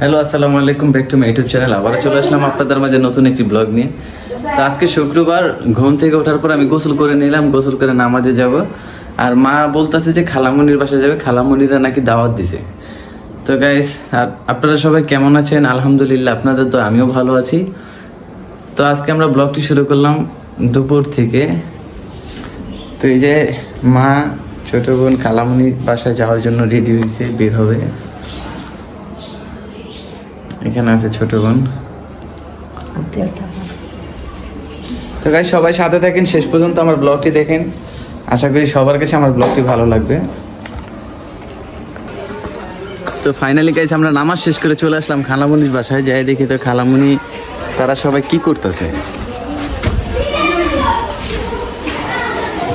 Hello আসসালামু আলাইকুম, back to my YouTube channel. আবার চলে আসলাম আপনাদের মাঝে নতুন একটি ব্লগ নিয়ে। তো আজকে শুক্রবার, ঘুম থেকে ওঠার পর আমি গোসল করে নিলাম, গোসল করে নামাজে যাব। আর মা বলতেছে যে খালামনির বাসায় যাবে, খালামনিরা নাকি দাওয়াত দিছে। তো গাইস, আর আপনারা সবাই কেমন আছেন? আলহামদুলিল্লাহ, আপনাদের তো আমিও ভালো আছি। তো আজকে আমরা ব্লগটি শুরু করলাম দুপুর থেকে। তো এই যে মা ছোট বোন খালামনির বাসায় যাওয়ার জন্য রেডি হয়েছে, বের হবে। এখানে আছে ছোট বোন। তো গাইস, সবাই সাথে থাকেন, শেষ পর্যন্ত আমার ব্লগটি দেখেন। আশা করি সবার কাছে আমার ব্লগটি ভালো লাগবে। তো ফাইনালি গাইস, আমরা নামাজ শেষ করে চলে আসলাম খালামনির বাসায়। যাই দেখি তো খালামনি তারা সবাই কি করতেছে।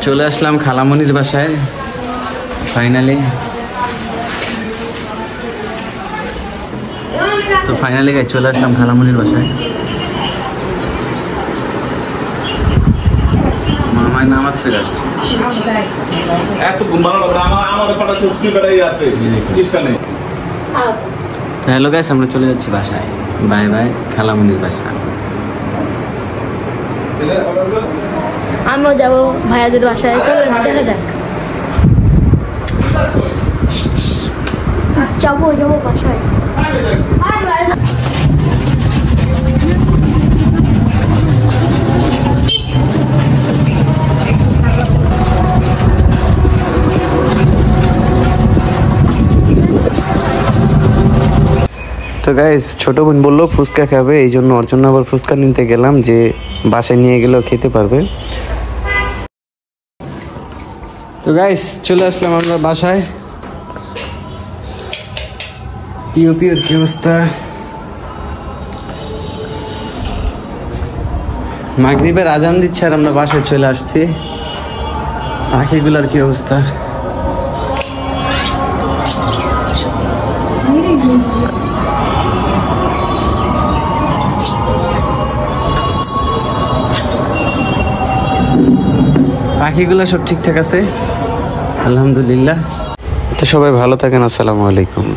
চলে আসলাম খালামনির বাসায় ফাইনালি। তো ফাইনালি গাইস, চলে আসলাম খালামনির বাসায়। মামায় নামাজ পড়ে আসছে। হ্যালো গাইস, আমরা চলে যাচ্ছি বাসায়। বাই বাই খালামনির বাসায়। আমিও যাবো ভাইয়াদের বাসায়, চলো দেখা যাক। যাবো বাসায়। তো গাইস, ছোট বোন বললো ফুচকা খাবে, এই জন্য ওর জন্য আবার ফুচকা নিতে গেলাম, যে বাসায় নিয়ে গেলেও খেতে পারবে। তো গাইস, চলে আসলাম আমরা বাসায়। পিওর কি অবস্থা, মাগরিবের আজান দিচ্ছে আর আমরা বাসায় চলে আসছি। পাখিগুলার কি অবস্থা। পাখিগুলো সব ঠিকঠাক আছে আলহামদুলিল্লাহ। তো সবাই ভালো থাকেন, আসসালামু আলাইকুম।